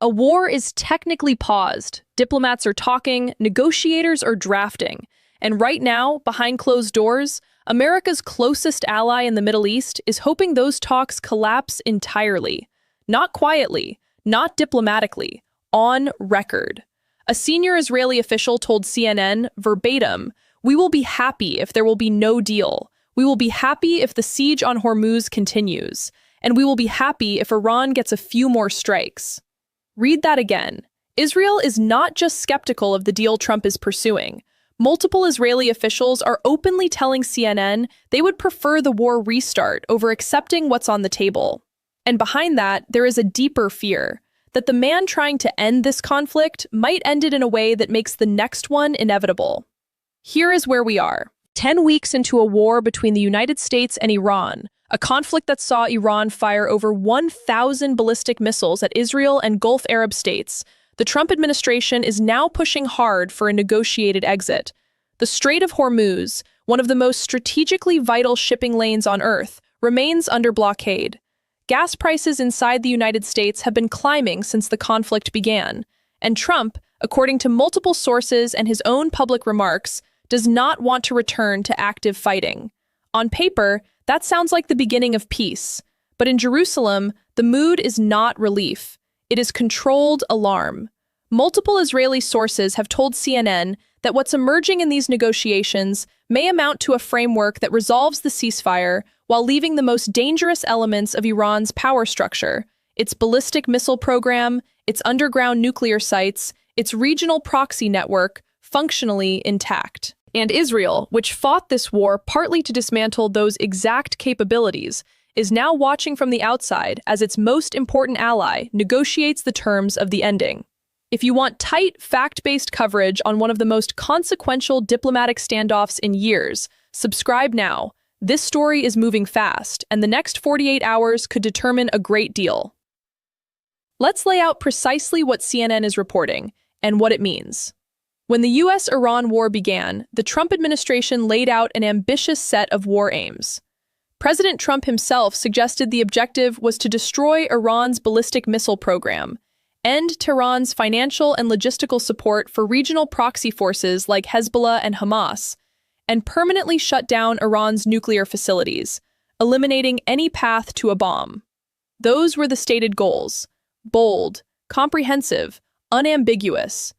A war is technically paused. Diplomats are talking, negotiators are drafting. And right now, behind closed doors, America's closest ally in the Middle East is hoping those talks collapse entirely. Not quietly, not diplomatically, on record. A senior Israeli official told CNN, verbatim, "We will be happy if there will be no deal. We will be happy if the siege on Hormuz continues. And we will be happy if Iran gets a few more strikes." Read that again. Israel is not just skeptical of the deal Trump is pursuing. Multiple Israeli officials are openly telling CNN they would prefer the war restart over accepting what's on the table. And behind that, there is a deeper fear that the man trying to end this conflict might end it in a way that makes the next one inevitable. Here is where we are. 10 weeks into a war between the United States and Iran, a conflict that saw Iran fire over 1,000 ballistic missiles at Israel and Gulf Arab states, the Trump administration is now pushing hard for a negotiated exit. The Strait of Hormuz, one of the most strategically vital shipping lanes on Earth, remains under blockade. Gas prices inside the United States have been climbing since the conflict began, and Trump, according to multiple sources and his own public remarks, does not want to return to active fighting. On paper, that sounds like the beginning of peace, but in Jerusalem, the mood is not relief. It is controlled alarm. Multiple Israeli sources have told CNN that what's emerging in these negotiations may amount to a framework that resolves the ceasefire while leaving the most dangerous elements of Iran's power structure, its ballistic missile program, its underground nuclear sites, its regional proxy network, functionally intact. And Israel, which fought this war partly to dismantle those exact capabilities, is now watching from the outside as its most important ally negotiates the terms of the ending. If you want tight, fact-based coverage on one of the most consequential diplomatic standoffs in years, subscribe now. This story is moving fast, and the next 48 hours could determine a great deal. Let's lay out precisely what CNN is reporting and what it means. When the US-Iran war began, the Trump administration laid out an ambitious set of war aims. President Trump himself suggested the objective was to destroy Iran's ballistic missile program, end Tehran's financial and logistical support for regional proxy forces like Hezbollah and Hamas, and permanently shut down Iran's nuclear facilities, eliminating any path to a bomb. Those were the stated goals: bold, comprehensive, unambiguous.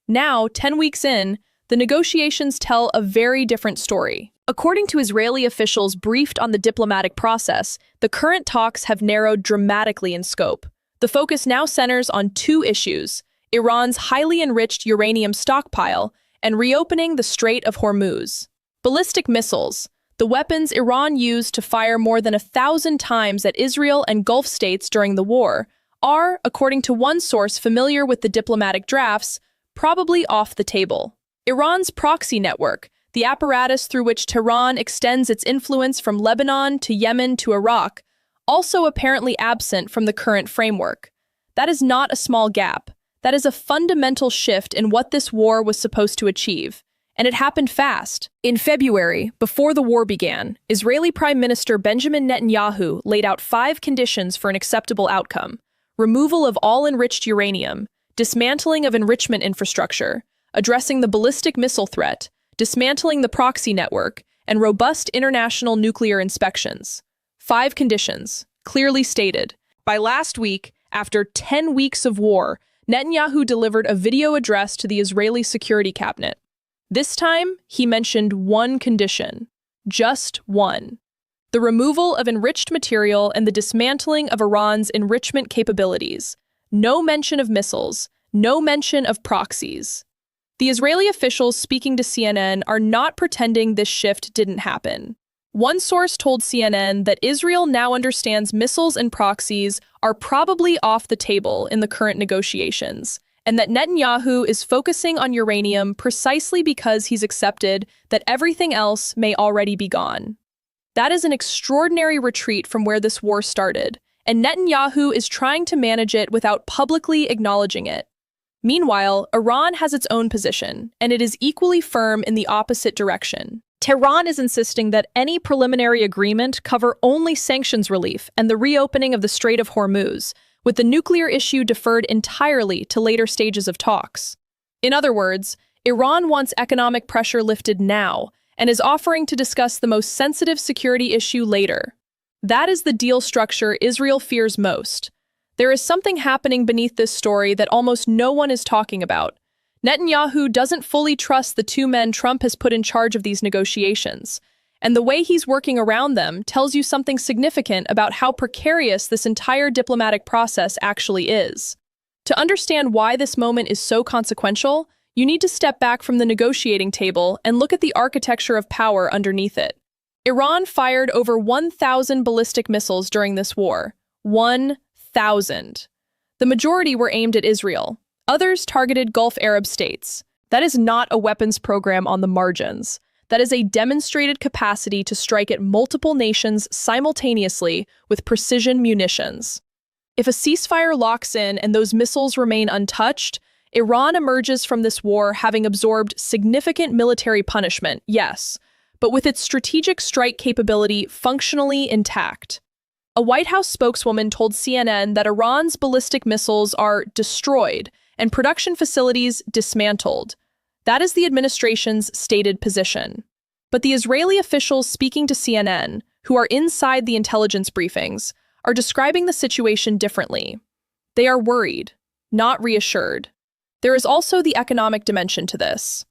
Now, 10 weeks in, the negotiations tell a very different story. According to Israeli officials briefed on the diplomatic process, the current talks have narrowed dramatically in scope. The focus now centers on two issues: Iran's highly enriched uranium stockpile and reopening the Strait of Hormuz. Ballistic missiles, the weapons Iran used to fire more than 1,000 times at Israel and Gulf states during the war, are, according to one source familiar with the diplomatic drafts, probably off the table. Iran's proxy network, the apparatus through which Tehran extends its influence from Lebanon to Yemen to Iraq, also apparently absent from the current framework. That is not a small gap. That is a fundamental shift in what this war was supposed to achieve. And it happened fast. In February, before the war began, Israeli Prime Minister Benjamin Netanyahu laid out 5 conditions for an acceptable outcome: removal of all enriched uranium, dismantling of enrichment infrastructure, addressing the ballistic missile threat, dismantling the proxy network, and robust international nuclear inspections. 5 conditions, clearly stated. By last week, after 10 weeks of war, Netanyahu delivered a video address to the Israeli Security Cabinet. This time, he mentioned one condition. Just one. The removal of enriched material and the dismantling of Iran's enrichment capabilities. No mention of missiles, no mention of proxies. The Israeli officials speaking to CNN are not pretending this shift didn't happen. One source told CNN that Israel now understands missiles and proxies are probably off the table in the current negotiations, and that Netanyahu is focusing on uranium precisely because he's accepted that everything else may already be gone. That is an extraordinary retreat from where this war started, and Netanyahu is trying to manage it without publicly acknowledging it. Meanwhile, Iran has its own position, and it is equally firm in the opposite direction. Tehran is insisting that any preliminary agreement cover only sanctions relief and the reopening of the Strait of Hormuz, with the nuclear issue deferred entirely to later stages of talks. In other words, Iran wants economic pressure lifted now and is offering to discuss the most sensitive security issue later. That is the deal structure Israel fears most. There is something happening beneath this story that almost no one is talking about. Netanyahu doesn't fully trust the two men Trump has put in charge of these negotiations, and the way he's working around them tells you something significant about how precarious this entire diplomatic process actually is. To understand why this moment is so consequential, you need to step back from the negotiating table and look at the architecture of power underneath it. Iran fired over 1,000 ballistic missiles during this war. 1,000. The majority were aimed at Israel. Others targeted Gulf Arab states. That is not a weapons program on the margins. That is a demonstrated capacity to strike at multiple nations simultaneously with precision munitions. If a ceasefire locks in and those missiles remain untouched, Iran emerges from this war having absorbed significant military punishment, yes, but with its strategic strike capability functionally intact. A White House spokeswoman told CNN that Iran's ballistic missiles are destroyed and production facilities dismantled. That is the administration's stated position. But the Israeli officials speaking to CNN, who are inside the intelligence briefings, are describing the situation differently. They are worried, not reassured. There is also the economic dimension to this.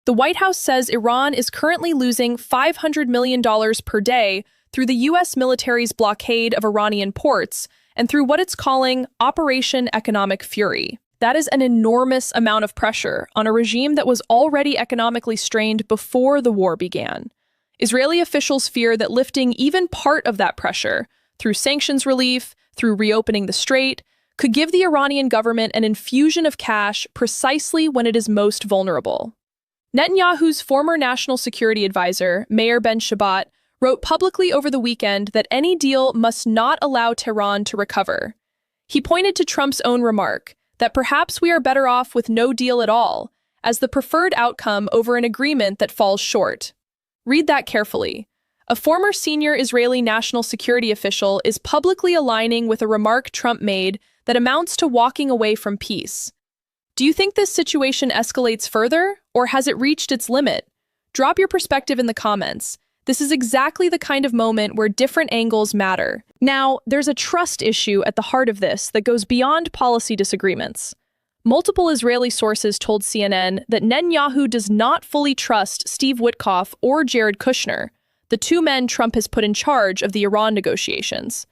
The White House says Iran is currently losing $500 million per day through the U.S. military's blockade of Iranian ports and through what it's calling Operation Economic Fury. That is an enormous amount of pressure on a regime that was already economically strained before the war began. Israeli officials fear that lifting even part of that pressure, through sanctions relief, through reopening the strait, could give the Iranian government an infusion of cash precisely when it is most vulnerable. Netanyahu's former national security advisor, Meir Ben-Shabbat, wrote publicly over the weekend that any deal must not allow Tehran to recover. He pointed to Trump's own remark, that perhaps we are better off with no deal at all, as the preferred outcome over an agreement that falls short. Read that carefully. A former senior Israeli national security official is publicly aligning with a remark Trump made that amounts to walking away from peace. Do you think this situation escalates further, or has it reached its limit? Drop your perspective in the comments. This is exactly the kind of moment where different angles matter. Now, there's a trust issue at the heart of this that goes beyond policy disagreements. Multiple Israeli sources told CNN that Netanyahu does not fully trust Steve Witkoff or Jared Kushner, the two men Trump has put in charge of the Iran negotiations.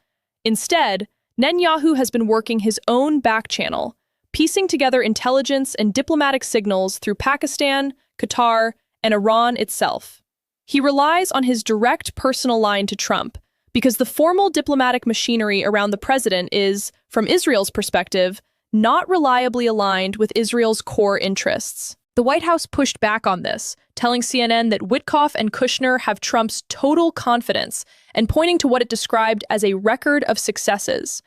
Instead, Netanyahu has been working his own back channel, piecing together intelligence and diplomatic signals through Pakistan, Qatar, and Iran itself. He relies on his direct personal line to Trump because the formal diplomatic machinery around the president is, from Israel's perspective, not reliably aligned with Israel's core interests. The White House pushed back on this, telling CNN that Witkoff and Kushner have Trump's total confidence and pointing to what it described as a record of successes.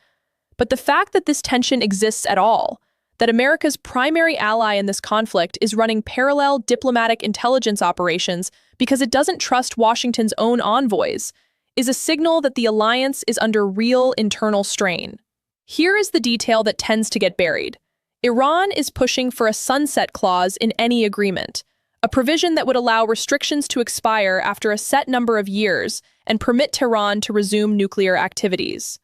But the fact that this tension exists at all, that America's primary ally in this conflict is running parallel diplomatic intelligence operations because it doesn't trust Washington's own envoys, is a signal that the alliance is under real internal strain. Here is the detail that tends to get buried. Iran is pushing for a sunset clause in any agreement, a provision that would allow restrictions to expire after a set number of years and permit Tehran to resume nuclear activities.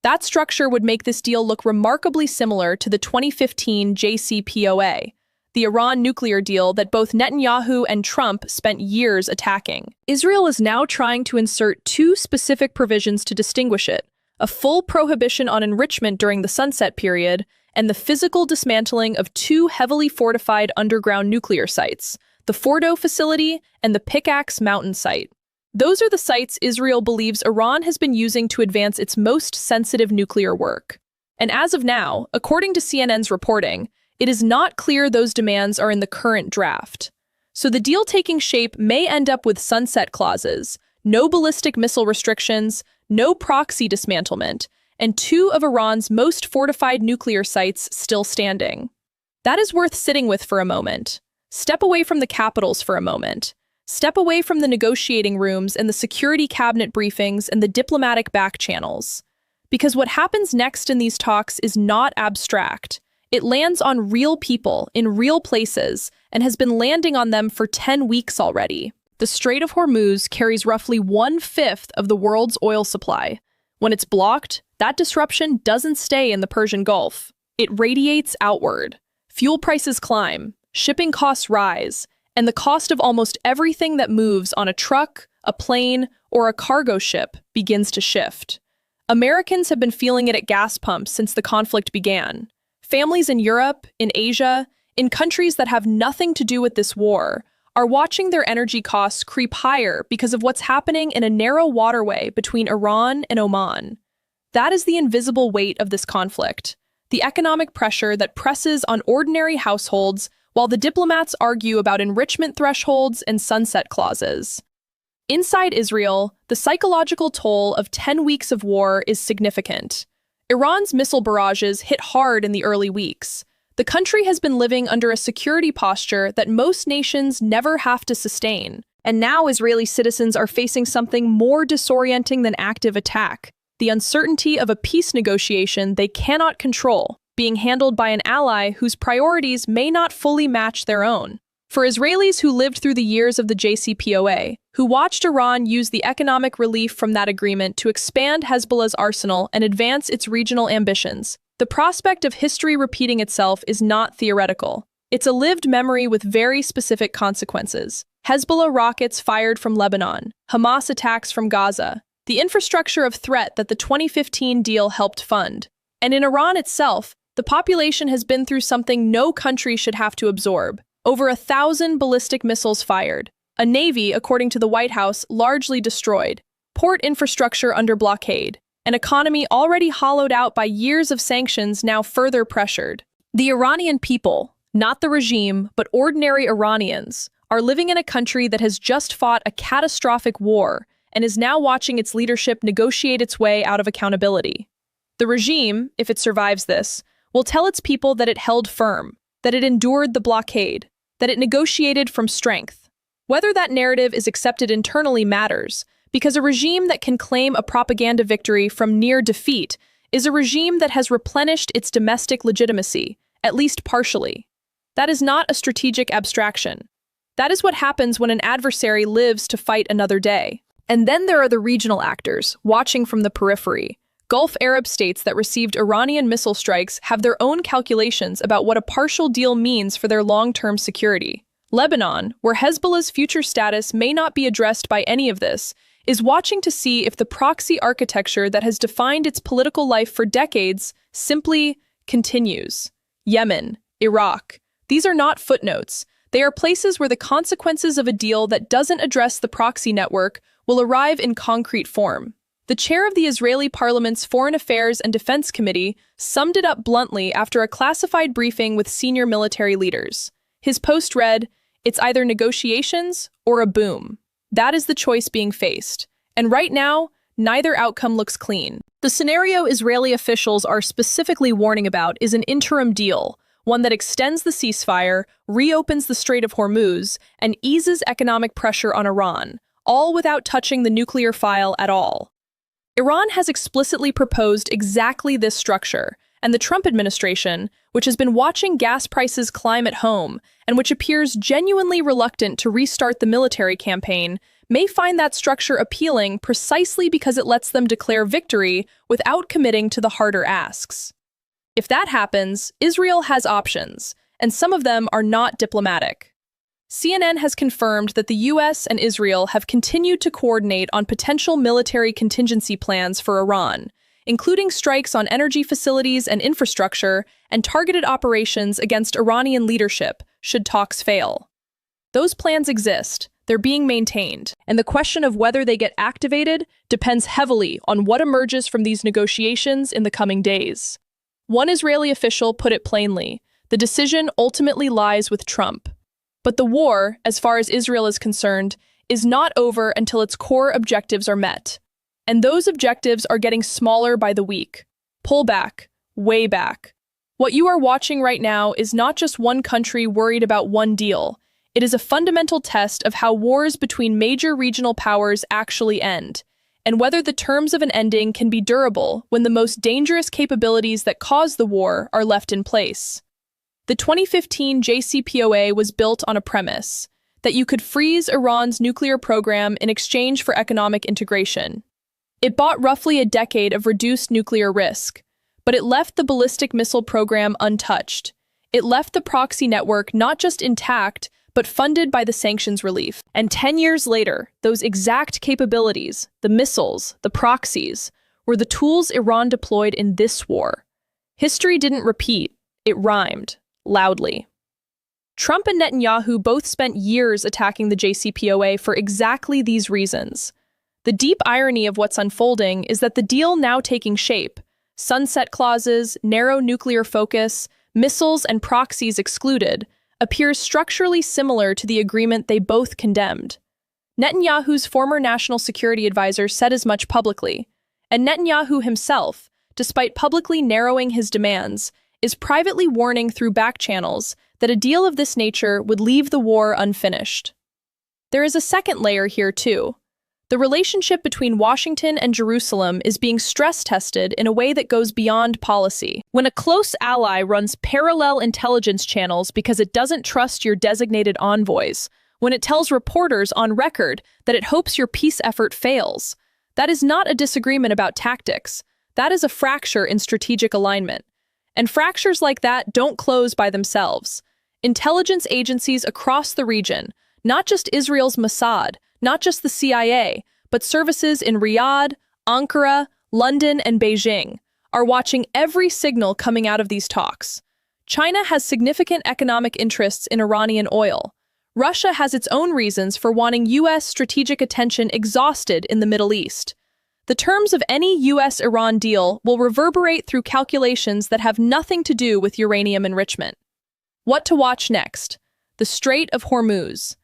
That structure would make this deal look remarkably similar to the 2015 JCPOA, the Iran nuclear deal that both Netanyahu and Trump spent years attacking. Israel is now trying to insert two specific provisions to distinguish it: a full prohibition on enrichment during the sunset period and the physical dismantling of two heavily fortified underground nuclear sites, the Fordo facility and the Pickaxe Mountain site. Those are the sites Israel believes Iran has been using to advance its most sensitive nuclear work. And as of now, according to CNN's reporting, it is not clear those demands are in the current draft. So the deal taking shape may end up with sunset clauses, no ballistic missile restrictions, no proxy dismantlement, and two of Iran's most fortified nuclear sites still standing. That is worth sitting with for a moment. Step away from the capitals for a moment. Step away from the negotiating rooms and the security cabinet briefings and the diplomatic back channels. Because what happens next in these talks is not abstract. It lands on real people in real places and has been landing on them for 10 weeks already. The Strait of Hormuz carries roughly 1/5 of the world's oil supply. When it's blocked, that disruption doesn't stay in the Persian Gulf. It radiates outward. Fuel prices climb, shipping costs rise, and the cost of almost everything that moves on a truck, a plane, or a cargo ship begins to shift. Americans have been feeling it at gas pumps since the conflict began. Families in Europe, in Asia, in countries that have nothing to do with this war, are watching their energy costs creep higher because of what's happening in a narrow waterway between Iran and Oman. That is the invisible weight of this conflict, the economic pressure that presses on ordinary households while the diplomats argue about enrichment thresholds and sunset clauses. Inside Israel, the psychological toll of 10 weeks of war is significant. Iran's missile barrages hit hard in the early weeks. The country has been living under a security posture that most nations never have to sustain. And now Israeli citizens are facing something more disorienting than active attack: the uncertainty of a peace negotiation they cannot control, being handled by an ally whose priorities may not fully match their own. For Israelis who lived through the years of the JCPOA, who watched Iran use the economic relief from that agreement to expand Hezbollah's arsenal and advance its regional ambitions, the prospect of history repeating itself is not theoretical. It's a lived memory with very specific consequences. Hezbollah rockets fired from Lebanon, Hamas attacks from Gaza, the infrastructure of threat that the 2015 deal helped fund. And in Iran itself, the population has been through something no country should have to absorb. Over 1,000 ballistic missiles fired, a navy, according to the White House, largely destroyed, port infrastructure under blockade, an economy already hollowed out by years of sanctions now further pressured. The Iranian people, not the regime, but ordinary Iranians, are living in a country that has just fought a catastrophic war and is now watching its leadership negotiate its way out of accountability. The regime, if it survives this, will tell its people that it held firm, that it endured the blockade, that it negotiated from strength. Whether that narrative is accepted internally matters, because a regime that can claim a propaganda victory from near defeat is a regime that has replenished its domestic legitimacy, at least partially. That is not a strategic abstraction. That is what happens when an adversary lives to fight another day. And then there are the regional actors, watching from the periphery. Gulf Arab states that received Iranian missile strikes have their own calculations about what a partial deal means for their long-term security. Lebanon, where Hezbollah's future status may not be addressed by any of this, is watching to see if the proxy architecture that has defined its political life for decades simply continues. Yemen, Iraq. These are not footnotes. They are places where the consequences of a deal that doesn't address the proxy network will arrive in concrete form. The chair of the Israeli Parliament's Foreign Affairs and Defense Committee summed it up bluntly after a classified briefing with senior military leaders. His post read, "It's either negotiations or a boom." That is the choice being faced. And right now, neither outcome looks clean. The scenario Israeli officials are specifically warning about is an interim deal, one that extends the ceasefire, reopens the Strait of Hormuz, and eases economic pressure on Iran, all without touching the nuclear file at all. Iran has explicitly proposed exactly this structure, and the Trump administration, which has been watching gas prices climb at home and which appears genuinely reluctant to restart the military campaign, may find that structure appealing precisely because it lets them declare victory without committing to the harder asks. If that happens, Israel has options, and some of them are not diplomatic. CNN has confirmed that the US and Israel have continued to coordinate on potential military contingency plans for Iran, including strikes on energy facilities and infrastructure and targeted operations against Iranian leadership should talks fail. Those plans exist, they're being maintained, and the question of whether they get activated depends heavily on what emerges from these negotiations in the coming days. One Israeli official put it plainly, the decision ultimately lies with Trump. But the war, as far as Israel is concerned, is not over until its core objectives are met. And those objectives are getting smaller by the week. Pull back, way back. What you are watching right now is not just one country worried about one deal. It is a fundamental test of how wars between major regional powers actually end. and whether the terms of an ending can be durable when the most dangerous capabilities that cause the war are left in place. The 2015 JCPOA was built on a premise that you could freeze Iran's nuclear program in exchange for economic integration. It bought roughly a decade of reduced nuclear risk, but it left the ballistic missile program untouched. It left the proxy network not just intact, but funded by the sanctions relief. And 10 years later, those exact capabilities, the missiles, the proxies, were the tools Iran deployed in this war. History didn't repeat, it rhymed, loudly. Trump and Netanyahu both spent years attacking the JCPOA for exactly these reasons. The deep irony of what's unfolding is that the deal now taking shape, sunset clauses, narrow nuclear focus, missiles and proxies excluded, appears structurally similar to the agreement they both condemned. Netanyahu's former national security advisor said as much publicly, and Netanyahu himself, despite publicly narrowing his demands, is privately warning through back channels that a deal of this nature would leave the war unfinished. There is a second layer here too. The relationship between Washington and Jerusalem is being stress-tested in a way that goes beyond policy. When a close ally runs parallel intelligence channels because it doesn't trust your designated envoys, when it tells reporters on record that it hopes your peace effort fails, that is not a disagreement about tactics. That is a fracture in strategic alignment. And fractures like that don't close by themselves. Intelligence agencies across the region, not just Israel's Mossad, not just the CIA, but services in Riyadh, Ankara, London, and Beijing, are watching every signal coming out of these talks. China has significant economic interests in Iranian oil. Russia has its own reasons for wanting U.S. strategic attention exhausted in the Middle East. The terms of any U.S.-Iran deal will reverberate through calculations that have nothing to do with uranium enrichment. What to watch next? The Strait of Hormuz.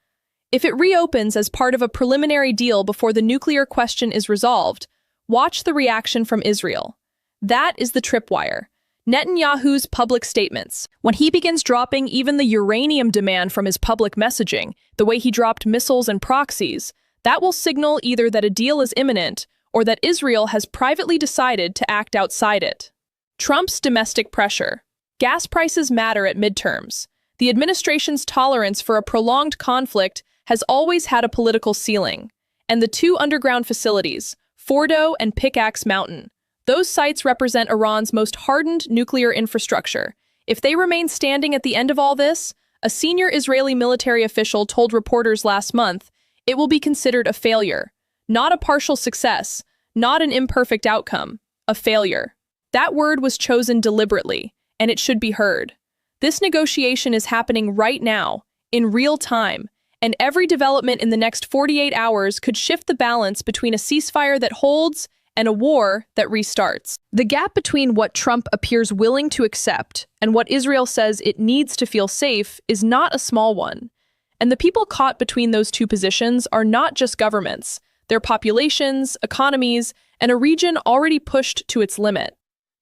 If it reopens as part of a preliminary deal before the nuclear question is resolved, watch the reaction from Israel. That is the tripwire. Netanyahu's public statements. When he begins dropping even the uranium demand from his public messaging, the way he dropped missiles and proxies, that will signal either that a deal is imminent or that Israel has privately decided to act outside it. Trump's domestic pressure. Gas prices matter at midterms. The administration's tolerance for a prolonged conflict has always had a political ceiling. And the two underground facilities, Fordo and Pickaxe Mountain, those sites represent Iran's most hardened nuclear infrastructure. If they remain standing at the end of all this, a senior Israeli military official told reporters last month, it will be considered a failure. Not a partial success, not an imperfect outcome, a failure. That word was chosen deliberately, and it should be heard. This negotiation is happening right now, in real time, and every development in the next 48 hours could shift the balance between a ceasefire that holds and a war that restarts. The gap between what Trump appears willing to accept and what Israel says it needs to feel safe is not a small one. And the people caught between those two positions are not just governments, they're populations, economies, and a region already pushed to its limit.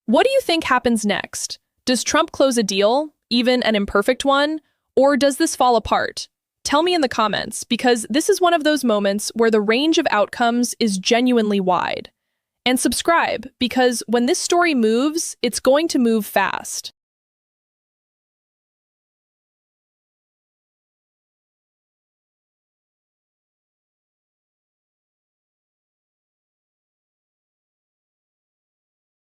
What do you think happens next? Does Trump close a deal, even an imperfect one, or does this fall apart? Tell me in the comments, because this is one of those moments where the range of outcomes is genuinely wide. And subscribe, because when this story moves, it's going to move fast.